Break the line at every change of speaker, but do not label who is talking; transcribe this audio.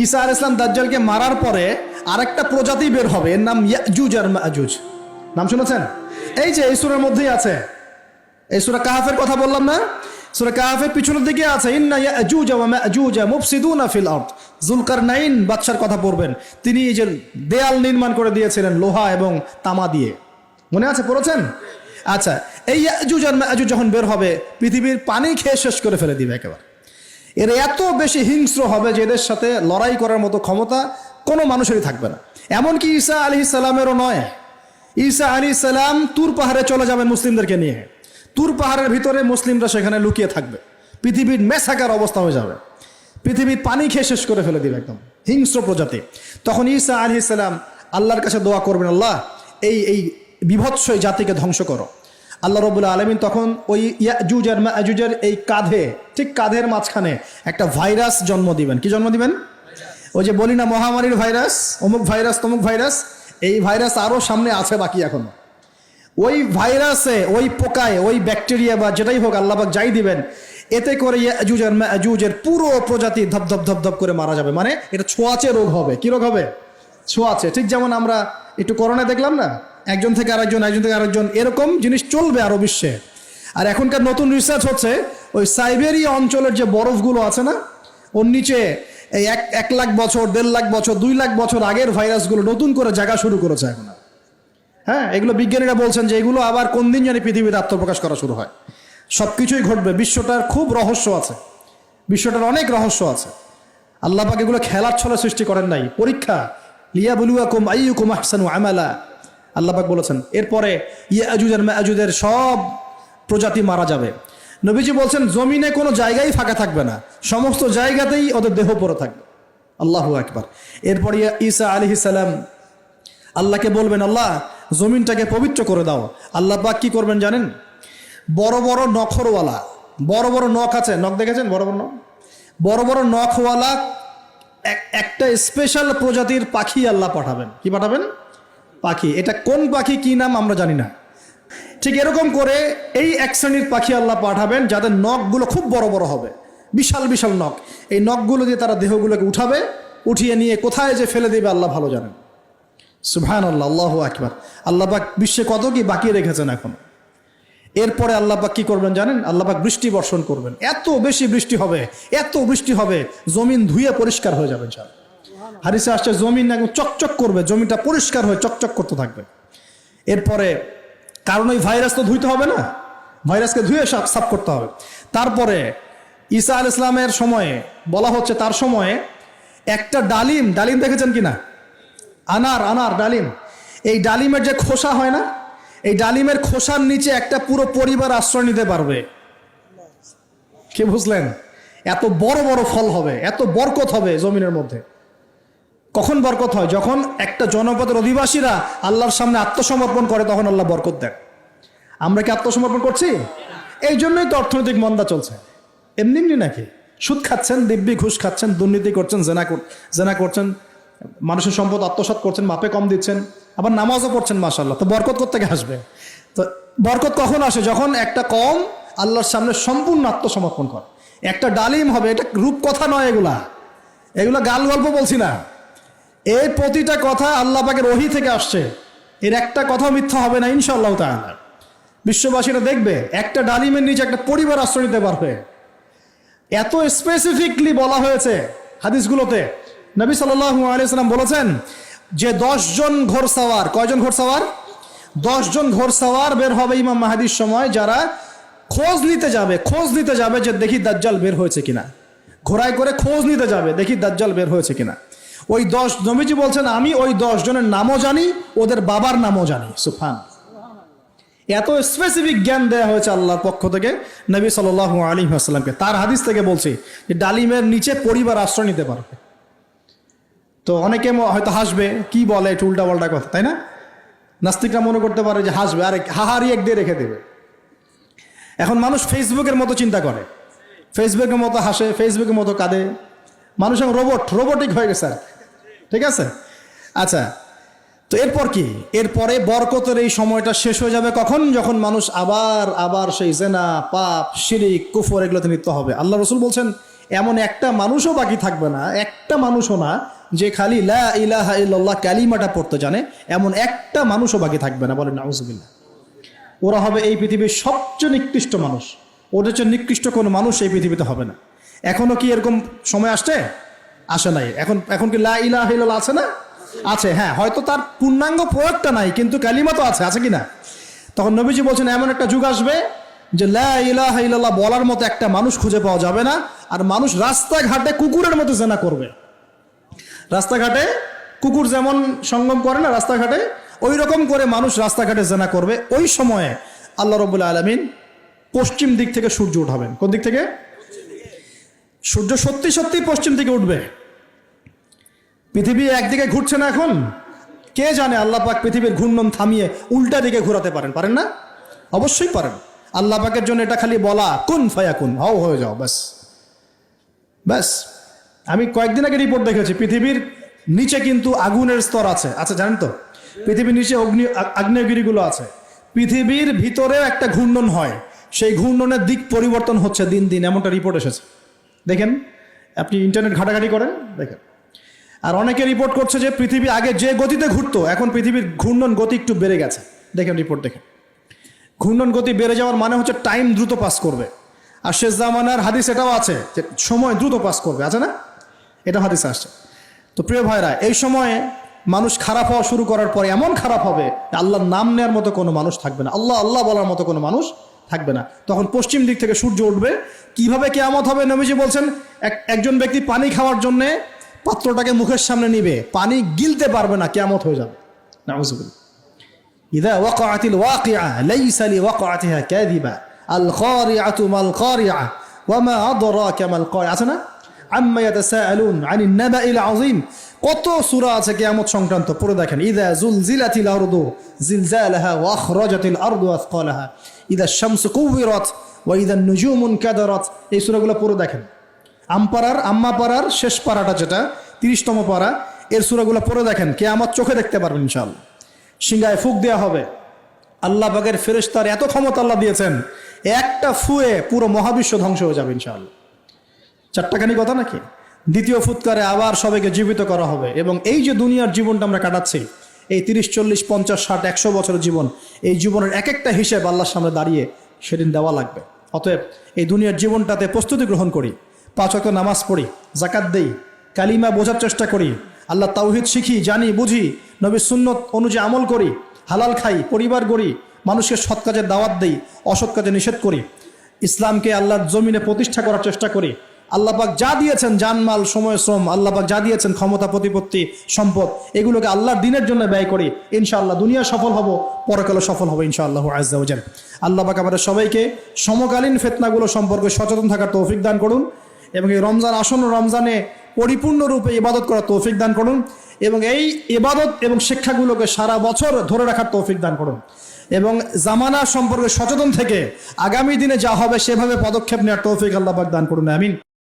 ঈসা আলাইহিস সালাম দাজ্জালকে মারার পরে আরেকটা প্রজাতি বের হবে, এর নাম ইয়াজুজ আর মাজুজ। নাম শুনেছেন? এই যে এই সূরার মধ্যেই আছে, এই সূরা কাহাফের কথা বললাম না, সূরা কাহাফের পিছনের দিকে আছে ইন্না ইয়াজুজ ওয়া মাজুজ মুফসিদুনা ফিল আরদ। যুলকারনাইন বাদশার কথা পড়বেন, তিনি এই যে দেয়াল নির্মাণ করে দিয়েছিলেন লোহা এবং তামা দিয়ে, মনে আছে, পড়েছেন? আচ্ছা, এই ইয়াজুজ আর মাজুজ যখন বের হবে পৃথিবীর পানি খেয়ে শেষ করে ফেলে দিবে একেবারে। এর এত বেশি হিংস্র হবে যে এদের সাথে লড়াই করার মতো ক্ষমতা কোনো মানুষেরই থাকবে না। এমনকি ঈসা আলাইহিস সালামেরও নয়। ঈসা আলাইহিস সালাম তুর পাহাড়ে চলে যাবেন মুসলিমদেরকে নিয়ে, তুর পাহাড়ের ভিতরে মুসলিমরা সেখানে লুকিয়ে থাকবে, পৃথিবীর মেসাকার অবস্থা হয়ে যাবে, পৃথিবীর পানি খেয়ে শেষ করে ফেলে দিবে, একদম হিংস্র প্রজাতি। তখন ঈসা আলাইহিস সালাম আল্লাহর কাছে দোয়া করবেন, আল্লাহ এই বিভৎস এই জাতিকে ধ্বংস করো। আল্লাহ রাব্বুল আলামিন তখন ওই ইয়াজুজ আর মাজুজের এই কাঁধে, ঠিক কাঁধের মাঝখানে একটা ভাইরাস জন্ম দিবেন। কি জন্ম দিবেন? ওই যে বলি না মহামারীর ভাইরাস, অমুক ভাইরাস তমুক ভাইরাস, এই ভাইরাস আরও সামনে আছে বাকি এখনো। ওই ভাইরাসে, ওই পোকায়, ওই ব্যাকটেরিয়া বা যেটাই হোক আল্লাহ পাক যাই দিবেন, এতে করে ইয়াজুজ আর মাজুজের পুরো প্রজাতি ধপ ধপ ধপ করে মারা যাবে। মানে এটা ছোঁয়াচে রোগ হবে। কি রোগ হবে? ছোঁয়াচে। ঠিক যেমন আমরা একটু করোনা দেখলাম না, একজন থেকে আরেকজন, একজন থেকে আরেকজন, এরকম জিনিস চলবে আরো বিশ্বে। আর এখনকার নতুন রিসার্চ হচ্ছে ওই সাইবেরিয়া অঞ্চলের যে বরফগুলো আছে না, ওর নিচে এই 1 লাখ বছর, 1.5 লাখ বছর, 2 লাখ বছর আগের ভাইরাসগুলো নতুন করে জায়গা শুরু করেছে এখন। হ্যাঁ, এগুলো বিজ্ঞানীরা বলছেন যে এগুলো আবার কোন দিন জানি পৃথিবীতে আত্মপ্রকাশ করা শুরু হয়। সব কিছুই ঘটবে। বিশ্বটার খুব রহস্য আছে, বিশ্বটার অনেক রহস্য আছে। আল্লাহ পাক এগুলো খেলার ছলে সৃষ্টি করেন নাই, পরীক্ষা। লিয়াবলুয়াকুম আইয়ুকুম আহসানু আমালা, আল্লাহ পাক বলেছেন। এরপরে ইয়াজুজ আর মাজুজের সব প্রজাতি মারা যাবে। নবীজি বলছেন জমিনে কোনো জায়গায় ফাঁকা থাকবে না, সমস্ত জায়গাতেই ওদের দেহ পড়ে থাকবে। আল্লাহু আকবার। এরপরে ঈসা আলাইহিস সালাম আল্লাহকে বলবেন, আল্লাহ জমিনটাকে পবিত্র করে দাও। আল্লাহ পাক কি করবেন জানেন? বড় বড় নখরওয়ালা, বড় বড় নখ আছে, নখ দেখেছেন? বড় বড় নখ, বড় বড় নখওয়ালা একটা স্পেশাল প্রজাতির পাখি আল্লাহ পাঠাবেন। কি পাঠাবেন? পাখি। এটা কোন পাখি, কি নাম আমরা জানি না। ঠিক এরকম করে এই এক শ্রেণীর পাখি আল্লাহ পাঠাবেন যাদের নখগুলো খুব বড় বড় হবে, বিশাল বিশাল নখ। এই নখগুলো দিয়ে তারা দেহগুলোকে উঠাবে, উঠিয়ে নিয়ে কোথায় যে ফেলে দেবে আল্লাহ ভালো জানেন। সুবহানাল্লাহ, আল্লাহু আকবার। আল্লাহ পাক বিশ্বে কত কি বাকি রেখেছেন এখন। এরপরে আল্লাহ পাক কি করবেন জানেন? আল্লাহ পাক বৃষ্টি বর্ষণ করবেন। এত বেশি বৃষ্টি হবে, এত বৃষ্টি হবে, জমিন ধুয়ে পরিষ্কার হয়ে যাবে। হাদিসে আসছে জমিন একদম চকচক করবে, জমিটা পরিষ্কার হয়ে চকচক করতে থাকবে। এরপরে কারণ ওই ভাইরাস তো ধুইতে হবে না, ভাইরাসকে ধুয়ে সাফ করতে হবে। তারপরে ঈসা আলাইহিস সালামের সময়ে বলা হচ্ছে, তার সময়ে একটা ডালিম, ডালিম দেখেছেন কিনা? আনার ডালিম, এই ডালিমের যে খোসা হয় না, এই ডালিমের খোসার নিচে একটা পুরো পরিবার আশ্রয় নিতে পারবে। কি বুঝলেন? এত বড় বড় ফল হবে, এত বরকত হবে জমিনের মধ্যে। কখন বরকত হয়? যখন একটা জনপদের অধিবাসীরা আল্লাহর সামনে আত্মসমর্পণ করে, তখন আল্লাহ বরকত দেন। আমরা কি আত্মসমর্পণ করছি? এই জন্যই তো অর্থনৈতিক মন্দা চলছে। এমনি এমনি নাকি? সুদ খাচ্ছেন, দিব্যি ঘুষ খাচ্ছেন, দুর্নীতি করছেন, জেনা করছেন, মানুষের সম্পদ আত্মসাৎ করছেন, মাপে কম দিচ্ছেন, আবার নামাজও পড়ছেন, মাশাআল্লাহ। তো বরকত কোত্থেকে আসবে? তো বরকত কখন আসে? যখন একটা কওম আল্লাহর সামনে সম্পূর্ণ আত্মসমর্পণ করে। একটা ডালিম হবে, এটা রূপকথা নয়, এগুলা গাল গল্প বলছি না। এই প্রতিটা কথা আল্লাহ পাকের ওহী থেকে আসছে, এর একটা কথা মিথ্যা হবে না ইনশাআল্লাহ তাআলা। বিশ্ববাসীরা দেখবে একটা ডালিমের নিচে একটা পরিবার আশ্রয় নিতে পারবে। এত স্পেসিফিকলি বলা হয়েছে হাদিসগুলোতে। নবী সাল্লাল্লাহু আলাইহি ওয়াসাল্লাম বলেছেন যে 10 জন ঘোড়সওয়ার, কয়জন ঘোড়সওয়ার? 10 জন ঘোড়সওয়ার বের হবে ইমাম মাহদির সময়, যারা খোঁজ নিতে যাবে যে দেখি দাজ্জাল বের হয়েছে কিনা। ঘোড়ায় করে খোঁজ নিতে যাবে, দেখি দাজ্জাল বের হয়েছে কিনা। ওই 10, নবীজি বলছেন আমি ওই 10 জনের নামও জানি, ওদের বাবার নামও জানি। সুবহানাল্লাহ। এত স্পেসিফিক জ্ঞান দেয়া হয়েছে আল্লাহর পক্ষ থেকে নবী সাল্লাল্লাহু আলাইহি ওয়াসাল্লামকে। তার হাদিস থেকে বলছি যে ডালিমের নিচে পরিবার আশ্রয় নিতে পারবে। তো অনেকে হয়তো হাসবে, কি বলে একটু উল্টা পাল্টা কথা, তাই না? নাস্তিকরা মনে করতে পারে যে হাসবে, আর হাহারি এক দিয়ে রেখে দেবে। এখন মানুষ ফেসবুকের মতো চিন্তা করে, ফেসবুকের মতো হাসে, ফেসবুকের মতো কাঁদে। মানুষ এখন রোবটিক হয়ে গেছে। ঠিক আছে, আচ্ছা। তো এরপর কি? এরপরে বরকতের এই সময়টা শেষ হয়ে যাবে কখন? যখন মানুষ আবার সেই জেনা, পাপ, শিরিক, কুফর এগুলোতে লিপ্ত হবে। আল্লাহ রাসূল বলছেন এমন একটা মানুষও বাকি থাকবে না, একটা মানুষও না যে খালি লা ইলাহা ইল্লাল্লাহ কালিমাটা পড়তে জানে, এমন একটা মানুষও বাকি থাকবে না। বলেন নাউজুবিল্লাহ। ওরা হবে এই পৃথিবীর সবচেয়ে নিকৃষ্ট মানুষ, ওদের চেয়ে নিকৃষ্ট কোনো মানুষ এই পৃথিবীতে হবে না। এখনো কি এরকম সময় আসছে? আসে নাই। এখন কি লা ইলাহা ইল্লাল্লাহ আছে না? আছে, হ্যাঁ, হয়তো তার পূর্ণাঙ্গ প্রয়োগটা নাই, কিন্তু কালিমা তো আছে কি না? তখন নবীজি বলছেন এমন একটা যুগ আসবে যে লা ইলাহা ইল্লাল্লাহ বলার মতো একটা মানুষ খুঁজে পাওয়া যাবে না, আর মানুষ রাস্তাঘাটে কুকুরের মতো জেনা করবে। রাস্তাঘাটে কুকুর যেমন সঙ্গম করে না রাস্তাঘাটে, ওই রকম করে মানুষ রাস্তাঘাটে জেনা করবে। ওই সময়ে আল্লাহ রাব্বুল আলামিন পশ্চিম দিক থেকে সূর্য উঠাবেন। কোন দিক থেকে? সূর্য সত্যি সত্যি পশ্চিম দিকে উঠবে। পৃথিবী একদিকে ঘুরছে না এখন, কে জানে আল্লাহ পাক পৃথিবীর ঘূর্ণন থামিয়ে উল্টা দিকে ঘোরাতে পারেন না? অবশ্যই পারেন। আল্লাহ পাকের জন্য এটা খালি বলা, কুন ফায়াকুন, হও হয়ে যাও, ব্যাস ব্যাস। আমি কয়েকদিন আগে রিপোর্ট দেখেছি, পৃথিবীর নিচে কিন্তু আগুনের স্তর আছে, জানেন তো? পৃথিবীর নিচে আগ্নেয়গিরিগুলো আছে। পৃথিবীর ভিতরেও একটা ঘূর্ণন হয়, সেই ঘূর্ণনের দিক পরিবর্তন হচ্ছে দিন দিন, এমনটা রিপোর্ট এসেছে। দেখেন, আপনি ইন্টারনেট ঘাটাঘাটি করেন, দেখেন। আর অনেকে রিপোর্ট করছে যে পৃথিবী আগে যে গতিতে ঘুরতো, এখন পৃথিবীর ঘূর্ণন গতি একটু বেড়ে গেছে। দেখেন রিপোর্ট, দেখেন। ঘূর্ণন গতি বেড়ে যাওয়ার মানে হচ্ছে টাইম দ্রুত পাস করবে। আর শেষ জামানার হাদিস এটাও আছে যে সময় দ্রুত পাস করবে, আছে না? এটা হাদিসে আসছে। তো প্রিয় ভাইরা, এই সময়ে মানুষ খারাপ হওয়া শুরু করার পরে এমন খারাপ হবে, আল্লাহর নাম নেওয়ার মতো কোনো মানুষ থাকবে না, আল্লাহ আল্লাহ বলার মতো কোনো মানুষ থাকবে না। তখন পশ্চিম দিক থেকে সূর্য উঠবে। কিভাবে কিয়ামত হবে? নবীজি বলছেন একজন ব্যক্তি পানি খাওয়ার জন্যে পাত্রটাকে মুখের সামনে নিবে, পানি গিলতে পারবে না, কিয়ামত হয়ে যাবে। নাউযুবিল্লাহ। ইযা ওয়াকাআতিল ওয়াকিআ লাইসা লিওয়াকাআতিহা কাযিবা আল খারিআতু মাল খারিআ ওয়া মা আদরাকা মাল খারিআ, আছে না? আম্মা ইয়াতাসাআলুন আনিন নাবাইল আযীম। কত সূরা আছে কিয়ামত সংক্রান্ত, পড়ে দেখেন। ইযা যুলজিলাতিল আরদু জিলজালাহা ওয়া আখরাজাতিল আরদু আসকালাহা ইযা শামসু কুবিরাত ওয়া ইযা নুজুমু কাদারাত। এই সূরাগুলো পড়ে দেখেন। আম্মা পারার শেষ পারাটা, যেটা 30তম পারা, এর সূরাগুলো পড়ে দেখেন। কিয়ামত চোখে দেখতে পারবেন ইনশাআল্লাহ। সিংহায় ফুঁক দেওয়া হবে। আল্লাহ পাকের ফেরেশতার এত ক্ষমতা আল্লাহ দিয়েছেন, একটা ফুয়ে পুরো মহাবিশ্ব ধ্বংস হয়ে যাবে ইনশাআল্লাহ। চারটাখানি কথা নাকি? দ্বিতীয় ফুৎকারে আবার সবাইকে জীবিত করা হবে। এবং এই যে দুনিয়ার জীবনটা আমরা কাটাচ্ছি, এই 30, 40, 50, 60, 100 বছরের জীবন, এই জীবনের এক একটা হিসেব আল্লাহর সামনে দাঁড়িয়ে সেদিন দেওয়া লাগবে। অতএব এই দুনিয়ার জীবনটাতে প্রস্তুতি গ্রহণ করি, 5 ওয়াক্ত নামাজ পড়ি, যাকাত দেই, কালিমা বোঝার চেষ্টা করি, আল্লাহ তাওহীদ শিখি, জানি, বুঝি, নবীর সুন্নত অনুযায়ী আমল করি, হালাল খাই, পরিবার গড়ি, মানুষকে সৎ কাজের দাওয়াত দেই, অসৎ কাজে নিষেধ করি, ইসলামকে আল্লাহর জমিনে প্রতিষ্ঠা করার চেষ্টা করি। আল্লাহ পাক যা দিয়েছেন, জানমাল, সময়, শ্রম, আল্লাহ পাক যা দিয়েছেন, ক্ষমতা, প্রতিপত্তি, সম্পদ, এগুলোকে আল্লাহর দ্বীনের জন্য ব্যয় করি। ইনশাআল্লাহ দুনিয়া সফল হব, পরকালে সফল হবে ইনশাআল্লাহু আযজা ওয়া জাল। আল্লাহ পাক আমাদের সবাইকে সমকালীন ফিতনাগুলো সম্পর্কে সচেতন থাকার তৌফিক দান করুন, এবং এই রমজান, আসন্ন রমজানে পরিপূর্ণরূপে ইবাদত করার তৌফিক দান করুন, এবং এই ইবাদত এবং শিক্ষাগুলোকে সারা বছর ধরে রাখার তৌফিক দান করুন, এবং জামানা সম্পর্কে সচেতন থেকে আগামী দিনে যা হবে সেভাবে পদক্ষেপ নেওয়ার তৌফিক আল্লাহ পাক দান করুন। আমিন।